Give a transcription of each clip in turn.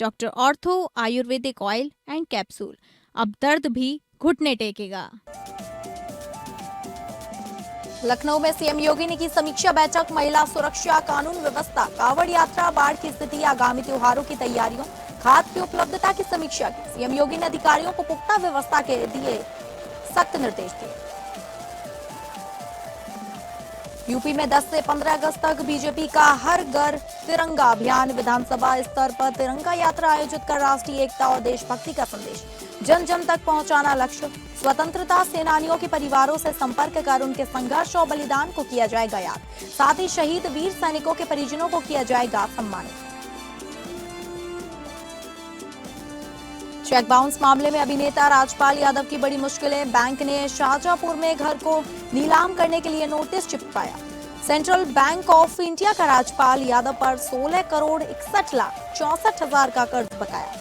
Doctor ortho Ayurvedic oil and capsule, अब दर्द भी घुटने टेकेगा। लखनऊ में सीएम योगी ने की समीक्षा बैठक, महिला सुरक्षा, कानून व्यवस्था, कांवड़ यात्रा, बाढ़ की स्थिति, आगामी त्योहारों की तैयारियों, खाद की उपलब्धता की समीक्षा की। सीएम योगी ने अधिकारियों को पुख्ता व्यवस्था के दिए सख्त निर्देश दिए। यूपी में 10 से 15 अगस्त तक बीजेपी का हर घर तिरंगा अभियान, विधानसभा स्तर पर तिरंगा यात्रा आयोजित कर राष्ट्रीय एकता और देशभक्ति का संदेश जन जन तक पहुंचाना लक्ष्य। स्वतंत्रता सेनानियों के परिवारों से संपर्क कर उनके संघर्ष और बलिदान को किया जाएगा याद। साथ ही शहीद वीर सैनिकों के परिजनों को किया जाएगा सम्मानित। चेक बाउंस मामले में अभिनेता राजपाल यादव की बड़ी मुश्किलें, बैंक ने शाहजहांपुर में घर को नीलाम करने के लिए नोटिस चिपकाया। सेंट्रल बैंक ऑफ इंडिया का राजपाल यादव पर 16 करोड़ 61 लाख 64 हजार का कर्ज बकाया।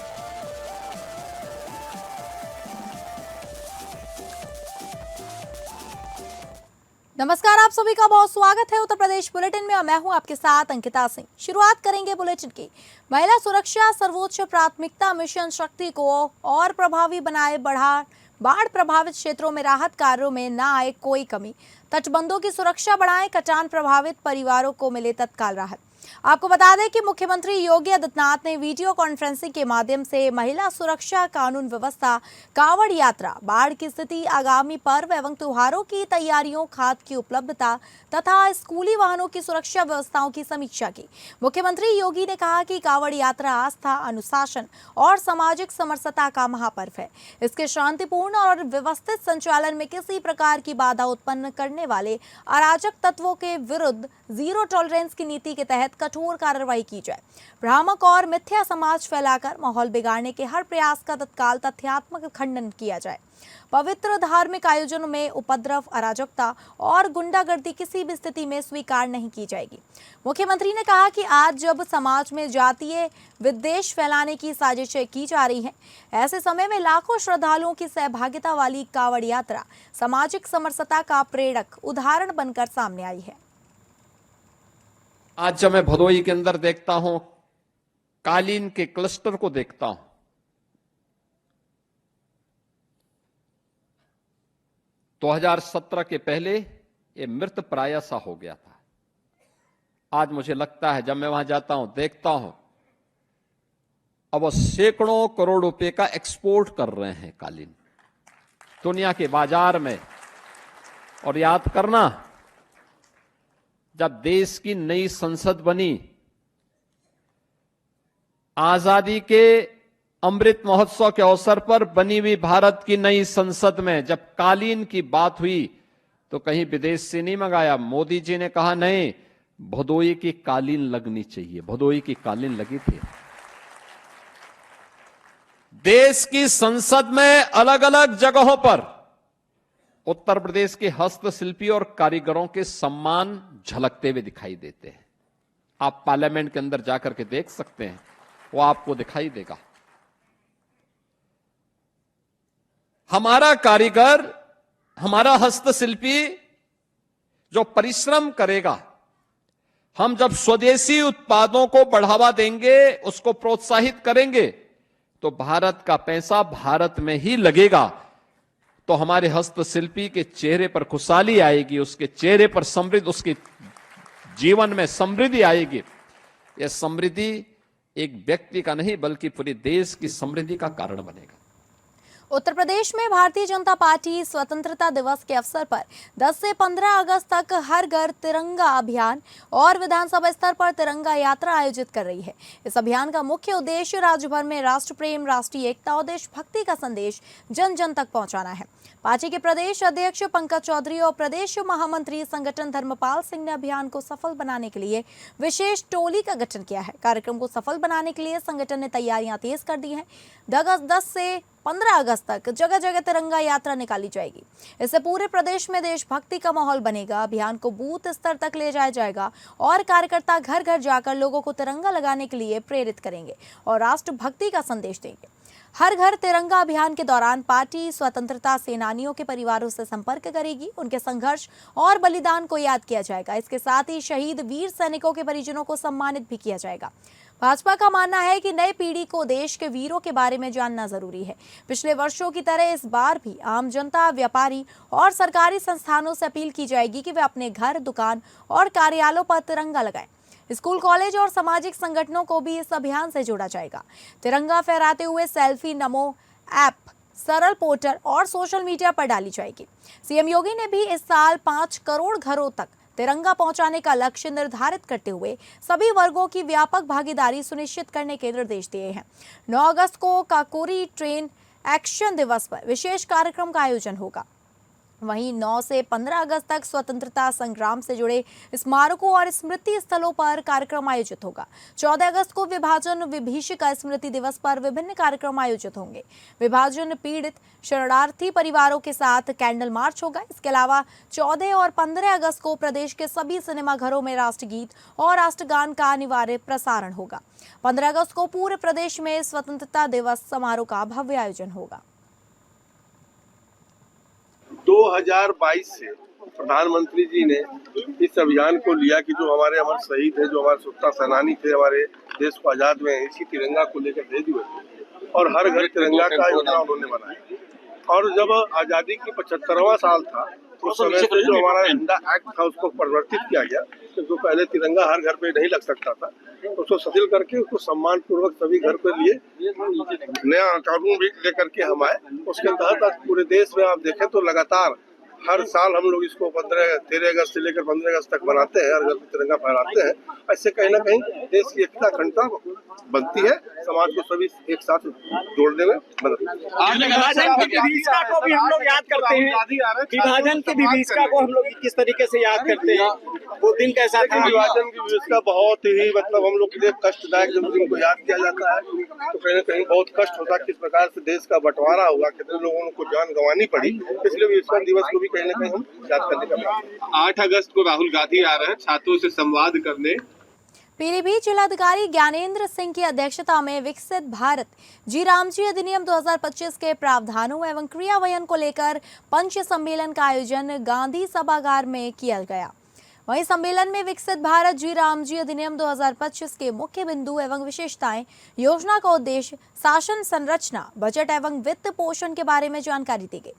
नमस्कार, आप सभी का बहुत स्वागत है उत्तर प्रदेश बुलेटिन में और मैं हूं आपके साथ अंकिता सिंह। शुरुआत करेंगे बुलेटिन की। महिला सुरक्षा सर्वोच्च प्राथमिकता, मिशन शक्ति को और प्रभावी बनाए, बाढ़ प्रभावित क्षेत्रों में राहत कार्यों में न आए कोई कमी, तटबंधों की सुरक्षा बढ़ाएं, कटान प्रभावित परिवारों को मिले तत्काल राहत। आपको बता दें कि मुख्यमंत्री योगी आदित्यनाथ ने वीडियो कॉन्फ्रेंसिंग के माध्यम से महिला सुरक्षा, कानून व्यवस्था, कांवड़ यात्रा, बाढ़ की स्थिति, आगामी पर्व एवं त्योहारों की तैयारियों, खाद की उपलब्धता तथा स्कूली वाहनों की सुरक्षा व्यवस्थाओं की समीक्षा की। मुख्यमंत्री योगी ने कहा कि कांवड़ यात्रा आस्था, अनुशासन और सामाजिक समरसता का महापर्व है। इसके शांतिपूर्ण और व्यवस्थित संचालन में किसी प्रकार की बाधा उत्पन्न करने वाले अराजक तत्वों के विरुद्ध जीरो टॉलरेंस की नीति के तहत कठोर कार्रवाई की जाए। भ्रामक और मिथ्या समाज फैलाकर माहौल बिगाड़ने के हर प्रयास का तत्काल तथ्यात्मक खंडन किया जाए। पवित्र धार्मिक आयोजनों में उपद्रव, अराजकता और गुंडागर्दी किसी भी स्थिति में स्वीकार नहीं की जाएगी। मुख्यमंत्री ने कहा कि आज जब समाज में जातीय विद्वेष फैलाने की साजिशें की जा रही हैं, ऐसे समय में लाखों श्रद्धालुओं की सहभागिता वाली कांवड़ यात्रा सामाजिक समरसता का प्रेरक उदाहरण बनकर सामने आई है। आज जब मैं भदोही के अंदर देखता हूं, कालीन के क्लस्टर को देखता हूं, 2017 के पहले ये मृत प्राय सा हो गया था। आज मुझे लगता है जब मैं वहां जाता हूं, देखता हूं, अब वो सैकड़ों करोड़ रुपए का एक्सपोर्ट कर रहे हैं कालीन दुनिया के बाजार में। और याद करना, जब देश की नई संसद बनी, आजादी के अमृत महोत्सव के अवसर पर बनी हुई भारत की नई संसद में जब कालीन की बात हुई तो कहीं विदेश से नहीं मंगाया। मोदी जी ने कहा नहीं, भदोही की कालीन लगनी चाहिए। भदोही की कालीन लगी थी। देश की संसद में अलग अलग जगहों पर उत्तर प्रदेश के हस्तशिल्पी और कारीगरों के सम्मान झलकते हुए दिखाई देते हैं। आप पार्लियामेंट के अंदर जाकर के देख सकते हैं, वो आपको दिखाई देगा। हमारा कारीगर, हमारा हस्तशिल्पी जो परिश्रम करेगा, हम जब स्वदेशी उत्पादों को बढ़ावा देंगे, उसको प्रोत्साहित करेंगे, तो भारत का पैसा भारत में ही लगेगा। तो हमारे हस्तशिल्पी के चेहरे पर खुशहाली आएगी, उसके चेहरे पर समृद्धि, उसके जीवन में समृद्धि आएगी। यह समृद्धि एक व्यक्ति का नहीं बल्कि पूरे देश की समृद्धि का कारण बनेगा। उत्तर प्रदेश में भारतीय जनता पार्टी स्वतंत्रता दिवस के अवसर पर 10 से 15 अगस्त तक हर घर तिरंगा अभियान और विधानसभा स्तर पर तिरंगा यात्रा आयोजित कर रही है। इस अभियान का मुख्य उद्देश्य राज्य भर में राष्ट्र प्रेम, राष्ट्रीय एकता और देशभक्ति का संदेश जन जन तक पहुंचाना है। पार्टी के प्रदेश अध्यक्ष पंकज चौधरी और प्रदेश महामंत्री संगठन धर्मपाल सिंह ने अभियान को सफल बनाने के लिए विशेष टोली का गठन किया है। कार्यक्रम को सफल बनाने के लिए संगठन ने तैयारियां तेज कर दी हैं। 10 से 15 अगस्त तक जगह जगह तिरंगा यात्रा निकाली जाएगी। इससे पूरे प्रदेश में देशभक्ति का माहौल बनेगा। अभियान को बूथ स्तर तक ले जाया जाएगा और कार्यकर्ता घर घर जाकर लोगों को तिरंगा लगाने के लिए प्रेरित करेंगे और राष्ट्रभक्ति का संदेश देंगे। हर घर तिरंगा अभियान के दौरान पार्टी स्वतंत्रता सेनानियों के परिवारों से संपर्क करेगी। उनके संघर्ष और बलिदान को याद किया जाएगा। इसके साथ ही शहीद वीर सैनिकों के परिजनों को सम्मानित भी किया जाएगा। भाजपा का मानना है कि नई पीढ़ी को देश के वीरों के बारे में जानना जरूरी है। पिछले वर्षों की तरह इस बार भी आम जनता, व्यापारी और सरकारी संस्थानों से अपील की जाएगी कि वे अपने घर, दुकान और कार्यालयों पर तिरंगा लगाएं। स्कूल, कॉलेज और सामाजिक संगठनों को भी इस अभियान से जोड़ा जाएगा। तिरंगा फहराते हुए सेल्फी नमो ऐप, सरल पोर्टल और सोशल मीडिया पर डाली जाएगी। सीएम योगी ने भी इस साल 5 करोड़ घरों तक तिरंगा पहुंचाने का लक्ष्य निर्धारित करते हुए सभी वर्गों की व्यापक भागीदारी सुनिश्चित करने के निर्देश दिए हैं। 9 अगस्त को काकोरी ट्रेन एक्शन दिवस पर विशेष कार्यक्रम का आयोजन होगा। वहीं 9 से 15 अगस्त तक स्वतंत्रता संग्राम से जुड़े स्मारकों और स्मृति स्थलों पर कार्यक्रम आयोजित होगा। 14 अगस्त को विभाजन विभीषिका स्मृति दिवस पर विभिन्न कार्यक्रम आयोजित होंगे। विभाजन पीड़ित शरणार्थी परिवारों के साथ कैंडल मार्च होगा। इसके अलावा 14 और 15 अगस्त को प्रदेश के सभी सिनेमाघरों में राष्ट्रगीत और राष्ट्रगान का अनिवार्य प्रसारण होगा। 15 अगस्त को पूरे प्रदेश में स्वतंत्रता दिवस समारोह का भव्य आयोजन होगा। 2022 से प्रधानमंत्री जी ने इस अभियान को लिया कि जो हमारे अमर शहीद है, जो हमारे स्वतंत्रता सेनानी थे, हमारे देश को आजाद में इसी तिरंगा को लेकर भेजे हुए और हर घर तिरंगा का योजना उन्होंने बनाया। और जब आजादी की 75वां साल था उस समय से जो हमारा इंडिया एक्ट था उसको परिवर्तित किया गया, तो पहले तिरंगा हर घर पे नहीं लग सकता था, उसको शिथिल करके उसको सम्मान पूर्वक सभी घर पे लिए नया कानून भी लेकर के हम आए। उसके तहत आज पूरे देश में आप देखें तो लगातार हर साल हम लोग इसको 13 अगस्त से लेकर 15 अगस्त तक बनाते हैं, हर घर पे तिरंगा फहराते हैं। ऐसे कहीं ना कहीं देश की एकता अखंडता बनती है, समाज को सभी एक साथ जोड़ने में मदद। विभाजन की विभीषिका को भी हम लोग याद करते हैं। विभाजन की विभीषिका को हम लोग किस तरीके से याद करते हैं, वो दिन कैसा था? विभाजन की विभीषिका बहुत ही हम लोग के लिए कष्टदायक जब दिन को याद किया जाता है तो कहीं ना कहीं बहुत कष्ट होता है। किस प्रकार से देश का बंटवारा हुआ, कितने लोगों को जान गंवानी पड़ी, इसलिए विभीषिका दिवस को भी कहीं ना कहीं हम याद करने का। 8 अगस्त को राहुल गांधी आ रहे हैं छात्रों से संवाद करने। पीलीभीत जिलाधिकारी ज्ञानेंद्र सिंह की अध्यक्षता में विकसित भारत जी रामजी अधिनियम 2025 के प्रावधानों एवं क्रियान्वयन को लेकर पंच सम्मेलन का आयोजन गांधी सभागार में किया गया। वहीं सम्मेलन में विकसित भारत जी रामजी अधिनियम 2025 के मुख्य बिंदु एवं विशेषताएं, योजना का उद्देश्य, शासन संरचना, बजट एवं वित्त पोषण के बारे में जानकारी दी गई।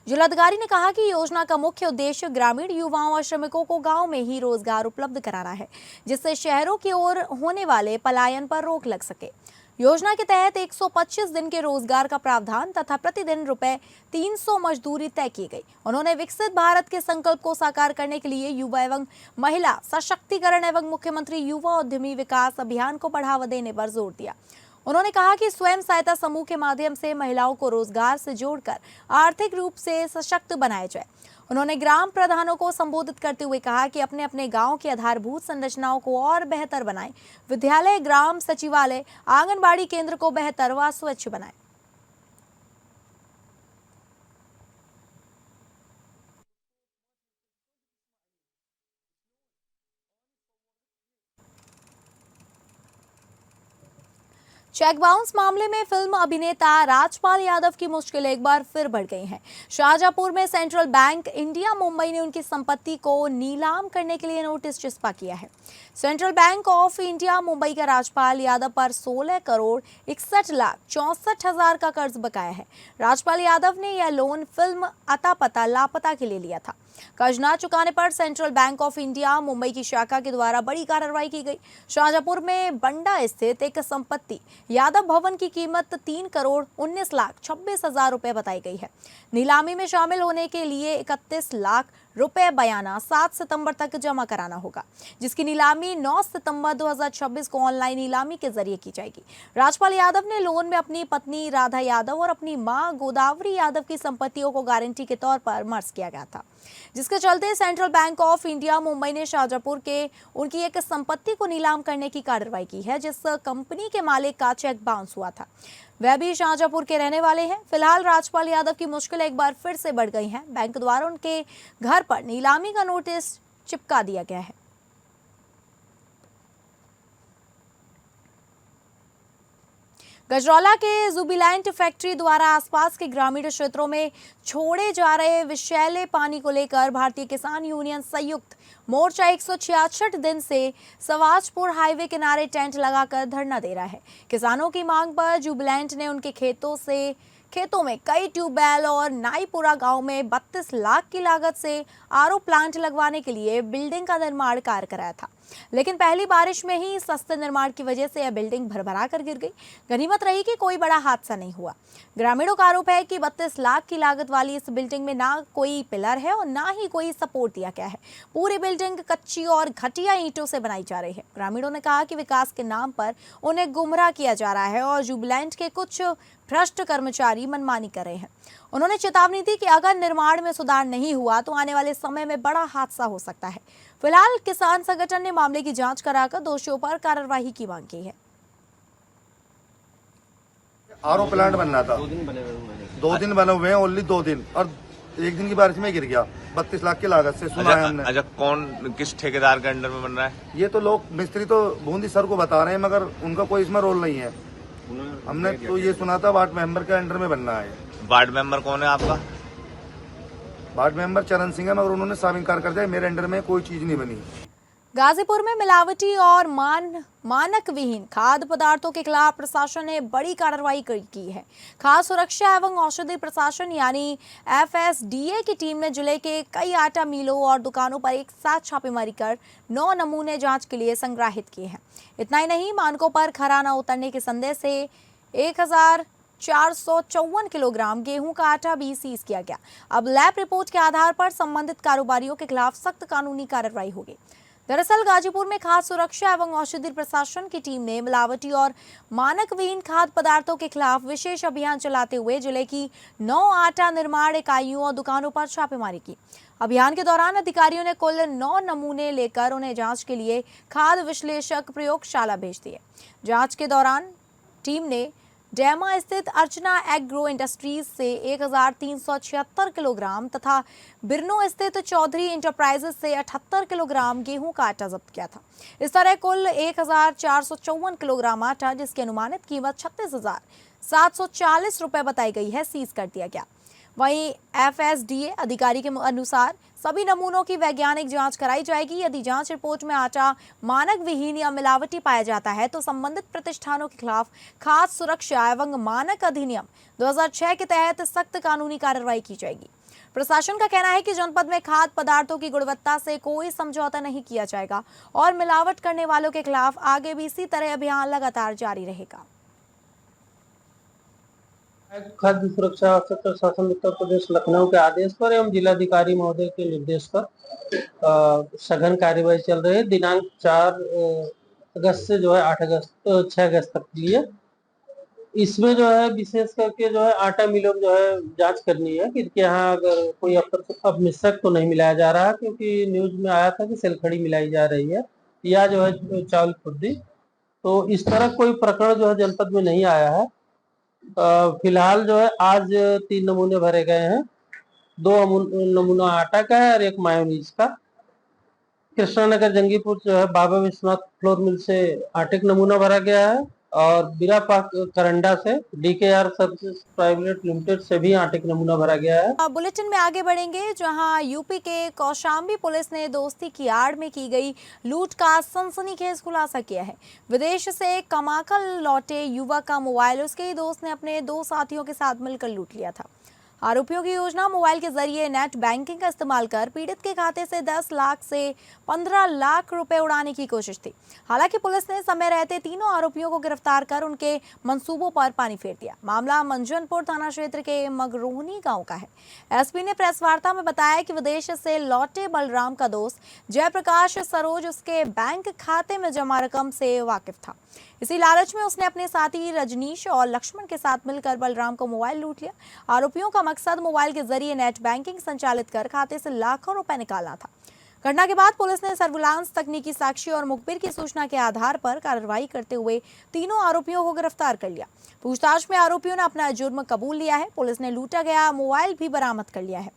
जिलाधिकारी ने कहा कि योजना का मुख्य उद्देश्य ग्रामीण युवाओं और श्रमिकों को गांव में ही रोजगार उपलब्ध कराना है, जिससे शहरों की ओर होने वाले पलायन पर रोक लग सके। योजना के तहत 125 दिन के रोजगार का प्रावधान तथा प्रतिदिन ₹300 मजदूरी तय की गई। उन्होंने विकसित भारत के संकल्प को साकार करने के लिए युवा एवं महिला सशक्तिकरण एवं मुख्यमंत्री युवा उद्यमी विकास अभियान को बढ़ावा देने पर जोर दिया। उन्होंने कहा कि स्वयं सहायता समूह के माध्यम से महिलाओं को रोजगार से जोड़कर आर्थिक रूप से सशक्त बनाया जाए। उन्होंने ग्राम प्रधानों को संबोधित करते हुए कहा कि अपने अपने गांव की आधारभूत संरचनाओं को और बेहतर बनाएं। विद्यालय, ग्राम सचिवालय, आंगनबाड़ी केंद्र को बेहतर व स्वच्छ बनाएं। चेक बाउंस मामले में फिल्म अभिनेता राजपाल यादव की मुश्किलें एक बार फिर बढ़ गई हैं। शाहजहांपुर में सेंट्रल बैंक इंडिया मुंबई ने उनकी संपत्ति को नीलाम करने के लिए नोटिस चिपका किया है। Central bank of India Mumbai का राजपाल यादव पर 16 करोड़ 61,64,000 का कर्ज बकाया है। राजपाल यादव ने यह लोन फिल्म अता पता लापता के लिए लिया था। कर्ज न चुकाने पर central bank of India Mumbai की शाखा के द्वारा बड़ी कार्रवाई की गई। शाहजहांपुर में बंडा स्थित एक संपत्ति यादव भवन की कीमत 3 करोड़ 19,26,000 रुपए बताई गई है। नीलामी में शामिल होने के लिए 31 लाख रुपए बयाना 7 सितंबर तक जमा कराना होगा, जिसकी नीलामी 9 सितंबर 2026 को ऑनलाइन नीलामी के जरिए की जाएगी। राजपाल यादव ने लोन में अपनी पत्नी राधा यादव और अपनी मां गोदावरी यादव की संपत्तियों को गारंटी के तौर पर मर्ज किया गया था, जिसके चलते central bank of India Mumbai ने शाहजहांपुर के उनकी एक संपत्ति को नीलाम करने की कार्रवाई की है, जिस कंपनी के मालिक का चेक बाउंस हुआ था। वह भी शाहजहांपुर के रहने वाले हैं। फिलहाल राजपाल यादव की मुश्किलें एक बार फिर से बढ़ गई हैं। बैंक द्वारा उनके घर पर नीलामी का नोटिस चिपका दिया गया है। गजरौला के जुबिलैंड फैक्ट्री द्वारा आसपास के ग्रामीण क्षेत्रों में छोड़े जा रहे विषैले पानी को लेकर भारतीय किसान यूनियन संयुक्त मोर्चा 166 दिन से सवाजपुर हाईवे किनारे टेंट लगाकर धरना दे रहा है। किसानों की मांग पर जुबिलैंड ने उनके खेतों में कई ट्यूबवेल और नाईपुरा गांव में 32 लाख की लागत से आरओ प्लांट लगवाने के लिए बिल्डिंग का निर्माण कार्य कराया था, लेकिन पहली बारिश में ही सस्ते निर्माण की वजह से यह बिल्डिंग भरभरा कर गिर गई। गनीमत रही कि कोई बड़ा हादसा नहीं हुआ। ग्रामीणों का आरोप है कि 32 लाख की लागत वाली इस बिल्डिंग में ना कोई पिलर है और ना ही कोई सपोर्ट दिया गया है। पूरी बिल्डिंग कच्ची और घटिया ईंटों से बनाई जा रही है। ग्रामीणों ने कहा कि विकास के नाम पर उन्हें गुमराह किया जा रहा है और जुबिलैंड के कुछ भ्रष्ट कर्मचारी मनमानी कर रहे हैं। उन्होंने चेतावनी दी कि अगर निर्माण में सुधार नहीं हुआ तो आने वाले समय में बड़ा हादसा हो सकता है। फिलहाल किसान संगठन ने मामले की जांच कराकर दोषियों पर कार्रवाई की मांग की है। आरओ प्लांट बनना था, 2 दिन बने हुए हैं, ओनली 2 दिन, और 1 दिन की बारिश में गिर गया 32 लाख की लागत से। सुना है हमने। अच्छा, कौन किस ठेकेदार के अंडर में बन रहा है? ये तो लोग मिस्त्री तो बूंदी सर को बता रहे हैं, मगर उनका कोई इसमें रोल नहीं है। हमने तो ये सुना था वार्ड मेंबर के अंडर में बनना है। वार्ड मेंबर कौन है आपका? वार्ड मेंबर चरण सिंह है, मगर उन्होंने साफ इंकार कर दिया मेरे अंडर में कोई चीज नहीं बनी। गाजीपुर में मिलावटी और मानक विहीन खाद्य पदार्थों के खिलाफ प्रशासन ने बड़ी कार्रवाई की है। खाद्य सुरक्षा एवं औषधि प्रशासन यानी FSDA की टीम ने जिले के कई आटा मिलों और दुकानों पर एक साथ छापेमारी कर 9 नमूने जांच के लिए संग्रहित किए हैं। इतना ही नहीं, मानकों पर खरा न उतरने के संदेह से 1454 किलोग्राम गेहूं का आटा भी सीज किया गया। अब लैब रिपोर्ट के आधार पर संबंधित कारोबारियों के खिलाफ सख्त कानूनी कार्रवाई होगी। दरअसल गाजीपुर में खाद्य सुरक्षा एवं औषधि प्रशासन की टीम ने मिलावटी और मानक विहीन खाद्य पदार्थों के खिलाफ विशेष अभियान चलाते हुए जिले की 9 आटा निर्माण इकाइयों और दुकानों पर छापेमारी की। अभियान के दौरान अधिकारियों ने कुल 9 नमूने लेकर उन्हें जांच के लिए खाद्य विश्लेषक प्रयोगशाला भेज दिए। जांच के दौरान टीम ने डेमा स्थित अर्चना एग्रो इंडस्ट्रीज से 1376 किलोग्राम तथा बिरनो स्थित चौधरी इंटरप्राइजेज से 78 किलोग्राम गेहूं का आटा जब्त किया था। इस तरह कुल 1454 किलोग्राम आटा, जिसकी अनुमानित कीमत 36,740 रुपए बताई गई है, सीज कर दिया गया। वहीं FSDA अधिकारी के अनुसार सभी नमूनों की वैज्ञानिक जांच कराई जाएगी। यदि जांच रिपोर्ट में आटा मानक विहीन या मिलावटी पाया जाता है तो संबंधित प्रतिष्ठानों के खिलाफ खाद्य सुरक्षा एवं मानक अधिनियम 2006 के तहत सख्त कानूनी कार्रवाई की जाएगी। प्रशासन का कहना है कि जनपद में खाद्य पदार्थों की गुणवत्ता से कोई समझौता नहीं किया जाएगा और मिलावट करने वालों के खिलाफ आगे भी इसी तरह अभियान लगातार जारी रहेगा। खाद्य सुरक्षा औषध प्रशासन उत्तर प्रदेश लखनऊ के आदेश पर एवं जिलाधिकारी महोदय के निर्देश पर सघन कार्यवाही चल रही है। दिनांक 4 अगस्त से जो है 6 अगस्त तक के लिए इसमें जो है विशेष करके जो है आटा मिलों जो है जांच करनी है कि यहाँ अगर कोई अब मिश्रक तो नहीं मिलाया जा रहा, क्योंकि न्यूज में आया था कि सेलखड़ी मिलाई जा रही है या जो है चावल खुर्दी। तो इस तरह कोई प्रकरण जो है जनपद में नहीं आया है। फिलहाल जो है आज 3 नमूने भरे गए हैं, 2 नमूना आटा का है और 1 मायोनीज का। कृष्णानगर जंगीपुर जो है बाबा विश्वनाथ फ्लोर मिल से आटे का नमूना भरा गया है और बीरापाक करंडा से DKR सर्विसेज प्राइवेट लिमिटेड से भी आटे का नमूना भरा गया है। बुलेटिन में आगे बढ़ेंगे, जहां यूपी के कौशाम्बी पुलिस ने दोस्ती की आड़ में की गई लूट का सनसनीखेज खुलासा किया है। विदेश से कमाकर लौटे युवक का मोबाइल उसके ही दोस्त ने अपने 2 साथियों के साथ मिलकर लूट लिया था। आरोपियों की योजना मोबाइल के जरिए नेट बैंकिंग का इस्तेमाल कर पीड़ित के खाते से 10 लाख से 15 लाख रुपए उड़ाने की कोशिश थी। हालांकि पुलिस ने समय रहते तीनों आरोपियों को गिरफ्तार कर उनके मंसूबों पर पानी फेर दिया। मामला मंजनपुर थाना क्षेत्र के मगरोहनी गांव का है। एसपी ने प्रेस वार्ता में बताया कि विदेश से लौटे बलराम का दोस्त जयप्रकाश सरोज उसके बैंक खाते में जमा रकम से वाकिफ था। इसी लालच में उसने अपने साथी रजनीश और लक्ष्मण के साथ मिलकर बलराम को मोबाइल लूट लिया। आरोपियों का मकसद मोबाइल के जरिए नेट बैंकिंग संचालित कर खाते से लाखों रुपए निकालना था। घटना के बाद पुलिस ने सर्विलांस, तकनीकी साक्षी और मुखबिर की सूचना के आधार पर कार्रवाई करते हुए तीनों आरोपियों को गिरफ्तार कर लिया। पूछताछ में आरोपियों ने अपना जुर्म कबूल लिया है। पुलिस ने लूटा गया मोबाइल भी बरामद कर लिया है।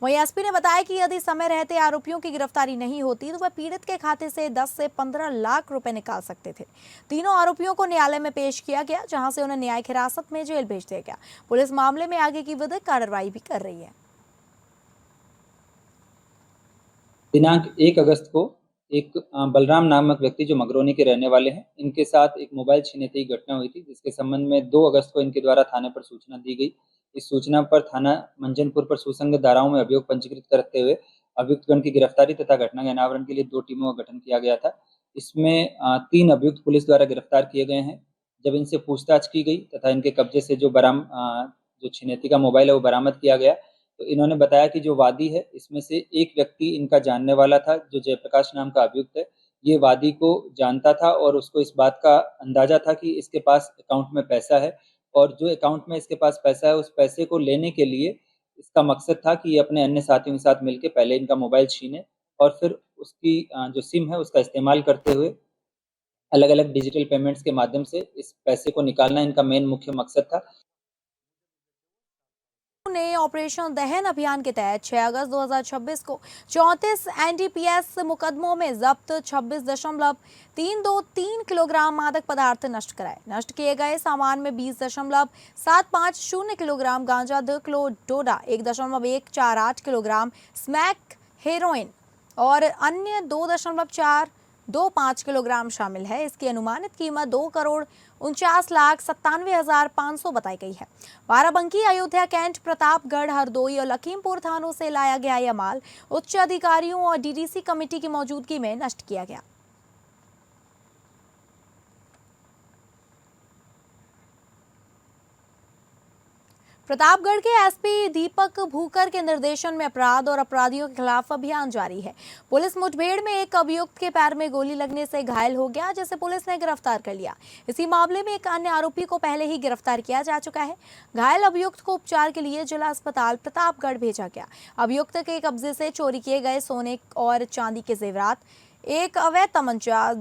वहीं एसपी ने बताया कि यदि समय रहते आरोपियों की गिरफ्तारी नहीं होती तो वह पीड़ित के खाते से 10 से 15 लाख रुपए निकाल सकते थे। तीनों आरोपियों को न्यायालय में पेश किया गया, जहां से उन्हें न्यायिक हिरासत में जेल भेज दिया गया। पुलिस मामले में आगे की विधिक कार्रवाई भी कर रही है। दिनांक 1 अगस्त को एक बलराम नामक व्यक्ति जो मगरोनी के रहने वाले हैं, इनके साथ एक मोबाइल छीनने की घटना हुई थी, जिसके संबंध में 2 अगस्त को इनके द्वारा थाने पर सूचना दी गई। इस सूचना पर थाना मंजनपुर पर सुसंगत धाराओं में अभियोग पंजीकृत करते हुए अभियुक्तगण की गिरफ्तारी तथा घटना के अनावरण के लिए 2 टीमों का गठन किया गया था। इसमें 3 अभियुक्त पुलिस द्वारा गिरफ्तार किए गए हैं। जब इनसे पूछताछ की गई तथा इनके कब्जे से जो छिनेती का मोबाइल है वो बरामद किया गया, तो इन्होंने बताया कि जो वादी है इसमें से एक व्यक्ति इनका जानने वाला था, जो जयप्रकाश नाम का अभियुक्त है। ये वादी को जानता था और उसको इस बात का अंदाजा था कि इसके पास अकाउंट में पैसा है, और जो अकाउंट में इसके पास पैसा है उस पैसे को लेने के लिए इसका मकसद था कि ये अपने अन्य साथियों के साथ मिलकर पहले इनका मोबाइल छीने और फिर उसकी जो सिम है उसका इस्तेमाल करते हुए अलग अलग डिजिटल पेमेंट्स के माध्यम से इस पैसे को निकालना इनका मेन मुख्य मकसद था। ने ऑपरेशन दहन अभियान के तहत 6 अगस्त 2026 को 34 एनडीपीएस मुकदमों में जब्त 26.323 किलोग्राम मादक पदार्थ नष्ट कराए। नष्ट किए गए सामान में 20.750 किलोग्राम गांजा, 2 किलो डोडा, 1.148 किलोग्राम स्मैक हेरोइन और अन्य 2.425 किलोग्राम शामिल है। इसकी अनुमानित कीमत 2,49,97,500 बताई गई है। बाराबंकी, अयोध्या, कैंट, प्रतापगढ़, हरदोई और लखीमपुर थानों से लाया गया यह माल उच्च अधिकारियों और डीडीसी कमेटी की मौजूदगी में नष्ट किया गया। प्रतापगढ़ के एसपी दीपक भूकर के निर्देशन में अपराध और अपराधियों के खिलाफ अभियान जारी है। पुलिस मुठभेड़ में एक अभियुक्त के पैर में गोली लगने से घायल हो गया, जिसे पुलिस ने गिरफ्तार कर लिया। इसी मामले में एक अन्य आरोपी को पहले ही गिरफ्तार किया जा चुका है। घायल अभियुक्त को उपचार के लिए जिला अस्पताल प्रतापगढ़ भेजा गया। अभियुक्त के कब्जे से चोरी किए गए सोने और चांदी के जेवरात, एक अवैध तमंचा,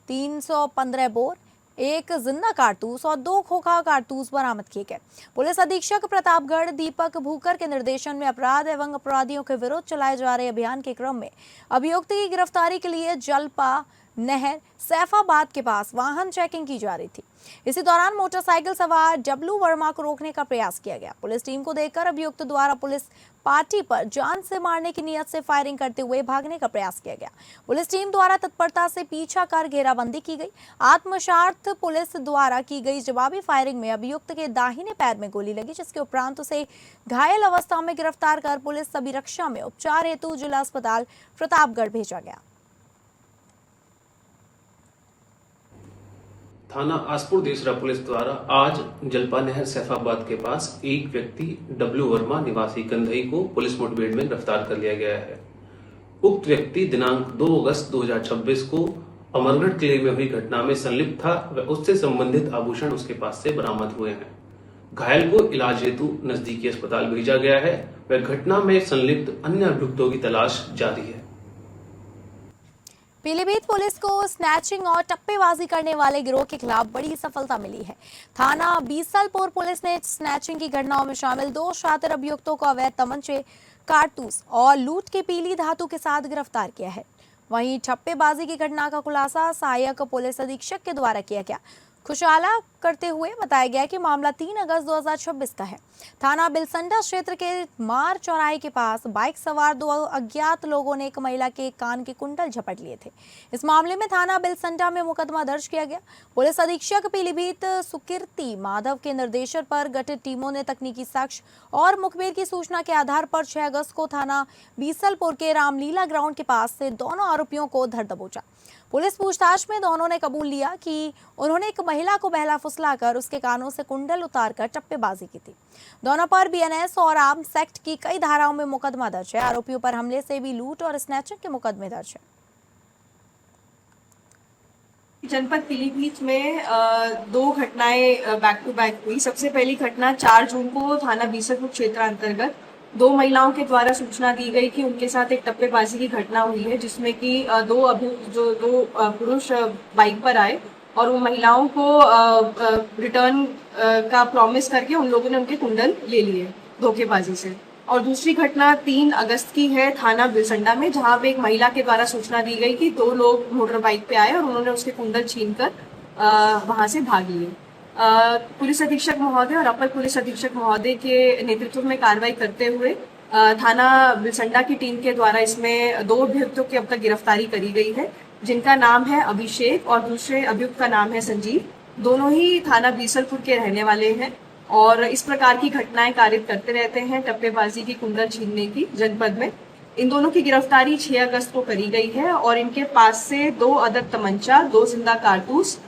315 बोर, एक जिंदा कारतूस और 2 खोखा कारतूस बरामद किए गए। पुलिस अधीक्षक प्रतापगढ़ दीपक भूकर के निर्देशन में अपराध एवं अपराधियों के विरुद्ध चलाए जा रहे अभियान के क्रम में अभियुक्त की गिरफ्तारी के लिए जलपा नहर सैफाबाद के पास वाहन चेकिंग की जा रही थी। इसी दौरान मोटरसाइकिल सवार डब्लू वर्मा को रोकने का प्रयास किया गया। पुलिस टीम को देखकर अभियुक्त द्वारा पुलिस पार्टी पर जान से मारने की नियत से फायरिंग करते हुए भागने का प्रयास किया गया। पुलिस टीम द्वारा तत्परता से पीछा कर घेराबंदी की गई। आत्मसात पुलिस द्वारा की गई जवाबी फायरिंग में अभियुक्त के दाहिने पैर में गोली लगी, जिसके उपरांत उसे घायल अवस्था में गिरफ्तार कर पुलिस अभिरक्षा में उपचार हेतु जिला अस्पताल प्रतापगढ़ भेजा गया। थाना आसपुर देसरा पुलिस द्वारा आज जलपा नहर सैफाबाद के पास एक व्यक्ति डब्लू वर्मा निवासी कंधई को पुलिस मुठभेड़ में गिरफ्तार कर लिया गया है। उक्त व्यक्ति दिनांक 2 अगस्त 2026 को अमरगढ़ किले में हुई घटना में संलिप्त था व उससे संबंधित आभूषण उसके पास से बरामद हुए हैं। घायल को इलाज हेतु नजदीकी अस्पताल भेजा गया है व घटना में संलिप्त अन्य अभियुक्तों की तलाश जारी है। पीलीभीत पुलिस को स्नैचिंग और टप्पेबाजी करने वाले गिरोह के खिलाफ बड़ी सफलता मिली है। थाना बीसलपुर पुलिस ने स्नैचिंग की घटनाओं में शामिल 2 शातिर अभियुक्तों को अवैध तमंचे, कारतूस और लूट के पीली धातु के साथ गिरफ्तार किया है। वहीं ठप्पेबाजी की घटना का खुलासा सहायक पुलिस अधीक्षक के द्वारा किया गया। खुशाला करते हुए बताया गया कि मामला 3 अगस्त 2026 का है। थाना बिलसंडा क्षेत्र के मार चौराहे के पास बाइक सवार 2 अज्ञात लोगों ने एक महिला के कान के कुंडल झपट लिए थे। इस मामले में थाना बिलसंडा में मुकदमा दर्ज किया गया। पुलिस अधीक्षक पीलीभीत सुकीर्ति माधव के निर्देशन पर गठित टीमों ने तकनीकी साक्ष्य और मुखबिर की सूचना के आधार पर 6 अगस्त को थाना बीसलपुर के रामलीला ग्राउंड के पास से दोनों आरोपियों को धर दबोचा। पुलिस पूछताछ में दोनों ने कबूल लिया कि उन्होंने एक महिला को बहला फुसलाकर उसके कानों से कुंडल उतारकर टप्पेबाजी की थी। दोनों पर बीएनएस और आर्म्स एक्ट की कई धाराओं में मुकदमा दर्ज है। आरोपियों पर हमले से भी लूट और स्नैचिंग के मुकदमे दर्ज है। जनपद पीलीभीत में 2 घटनाएं बैक टू बैक हुई। सबसे पहली घटना 4 जून को थाना बीसलपुर क्षेत्र अंतर्गत 2 महिलाओं के द्वारा सूचना दी गई कि उनके साथ एक टप्पेबाजी की घटना हुई है, जिसमें कि दो पुरुष बाइक पर आए और उन महिलाओं को रिटर्न का प्रॉमिस करके उन लोगों ने उनके कुंडल ले लिए धोखेबाजी से। और दूसरी घटना 3 अगस्त की है थाना बिलसंडा में, जहां पे एक महिला के द्वारा सूचना दी गई कि 2 लोग मोटर बाइक पे आए और उन्होंने उसके कुंडल छीनकर वहां से भाग लिए। पुलिस अधीक्षक महोदय और अपर पुलिस अधीक्षक महोदय के नेतृत्व में कार्रवाई करते हुए थाना बिलसंडा की टीम के द्वारा इसमें 2 अभियुक्तों की अब तक गिरफ्तारी करी गई है, जिनका नाम है अभिषेक और दूसरे अभियुक्त का नाम है संजीव। दोनों ही थाना बीसलपुर के रहने वाले हैं और इस प्रकार की घटनाएं कारित करते रहते हैं, टप्पेबाजी की, कुंडल छीनने की जनपद में। इन दोनों की गिरफ्तारी 6 अगस्त को करी गई है और इनके पास से 2 अदद तमंचा, 2 जिंदा कारतूस।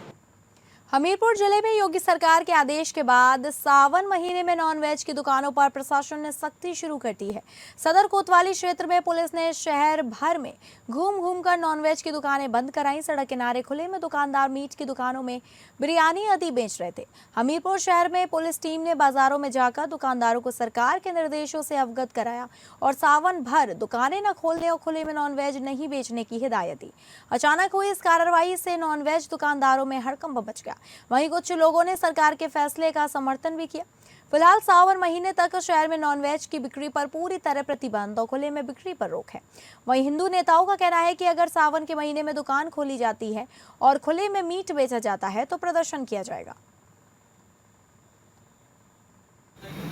हमीरपुर जिले में योगी सरकार के आदेश के बाद सावन महीने में नॉनवेज की दुकानों पर प्रशासन ने सख्ती शुरू कर दी है। सदर कोतवाली क्षेत्र में पुलिस ने शहर भर में घूम घूम कर नॉनवेज की दुकानें बंद कराई। सड़क किनारे खुले में दुकानदार मीट की दुकानों में बिरयानी आदि बेच रहे थे। हमीरपुर शहर में पुलिस टीम ने बाजारों में जाकर दुकानदारों को सरकार के निर्देशों से अवगत कराया और सावन भर दुकानें न खोलने और खुले में नॉनवेज नहीं बेचने की हिदायत दी। अचानक हुई इस कार्रवाई से नॉनवेज दुकानदारों में हड़कंप मच गया। वहीं कुछ लोगों ने सरकार के फैसले का समर्थन भी किया। फिलहाल सावन महीने तक शहर में नॉनवेज की बिक्री पर पूरी तरह प्रतिबंध और खुले में बिक्री पर रोक है। वहीं हिंदू नेताओं का कहना है कि अगर सावन के महीने में दुकान खोली जाती है और खुले में मीट बेचा जाता है तो प्रदर्शन किया जाएगा।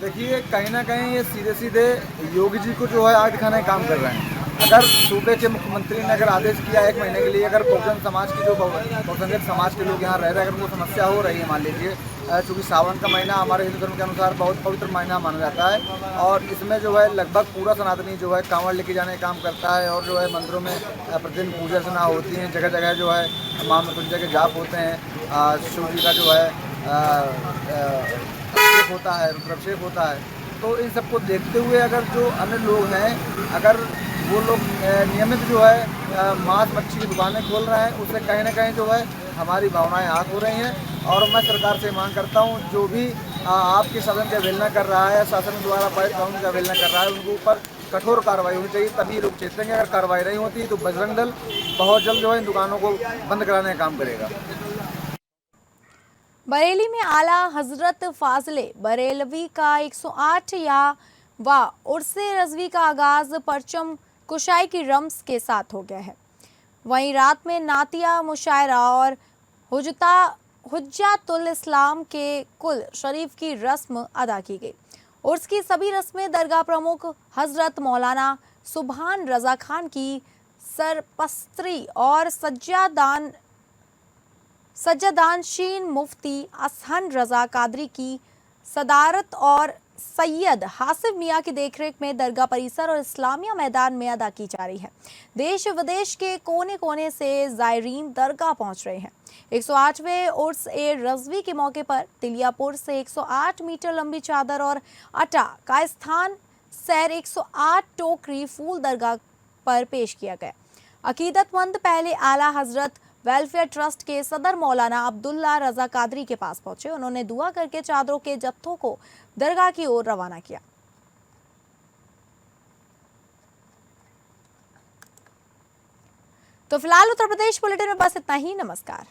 देखिए, कहीं ना कहीं ये सीधे सीधे योगी जी को जो है आग दिखाने का काम कर रहे हैं। अगर सूबे के मुख्यमंत्री ने अगर आदेश किया 1 महीने के लिए, अगर बहुजन समाज की जो बहुसंख्यक समाज के लोग यहाँ रह रहे हैं, अगर उनको समस्या हो रही है, मान लीजिए, चूँकि सावन का महीना हमारे हिंदू धर्म के अनुसार बहुत पवित्र महीना माना जाता है और इसमें जो है लगभग पूरा सनातनी जो है कांवड़ लेके जाने का काम करता है और जो है मंदिरों में प्रतिदिन पूजा अर्चना होती है, जगह जगह जो है महामृत्युंजय के जाप होते हैं, शिव जी का जो है अभिषेक होता है, रुद्राभिषेक होता है। तो इन सबको देखते हुए अगर जो अन्य लोग हैं, अगर वो लोग नियमित जो है मांस मच्छी की दुकानें खोल रहे हैं, उससे कहीं ना कहीं जो है हमारी भावनाएं आग हो रही हैं। और मैं सरकार से मांग करता हूं, जो भी आपके सदन की अवहेलना कर रहा है, शासन द्वारा पारित कानून की अवहेलना कर रहा है, उनके ऊपर कठोर कार्रवाई होनी चाहिए, तभी लोग चेतेंगे। अगर कार्रवाई नहीं होती तो बजरंग दल बहुत जल्द जो है इन दुकानों को बंद कराने का काम करेगा। बरेली में आला हजरत फाजले बरेलवी का 108वां उर्से रज़वी का आगाज परचम कुशाई की रम्स के साथ हो गया है। वहीं रात में नातिया, मुशायरा और हुज्जातुल इस्लाम के कुल शरीफ की रस्म अदा की गई। उर्स की सभी रस्में दरगाह प्रमुख हजरत मौलाना सुभान रजा खान की सरपस्त्री और सज्जादानशीन मुफ्ती असहन रजा कादरी की सदारत और सैयद हासिफ मियाँ की देखरेख में दरगाह परिसर और इस्लामिया मैदान में अदा की जा रही है। देश विदेश के कोने कोने से जायरीन दरगाह पहुंच रहे हैं। 108वें उर्स ए रज़वी के मौके पर तिलियापुर से 108 मीटर लंबी चादर और अटा का स्थान सैर 108 टोकरी फूल दरगाह पर पेश किया गया। अकीदतमंद पहले आला हजरत वेलफेयर ट्रस्ट के सदर मौलाना अब्दुल्ला रजा कादरी के पास पहुंचे। उन्होंने दुआ करके चादरों के जत्थों को दरगाह की ओर रवाना किया। तो फिलहाल उत्तर प्रदेश बुलेटिन में बस इतना ही। नमस्कार।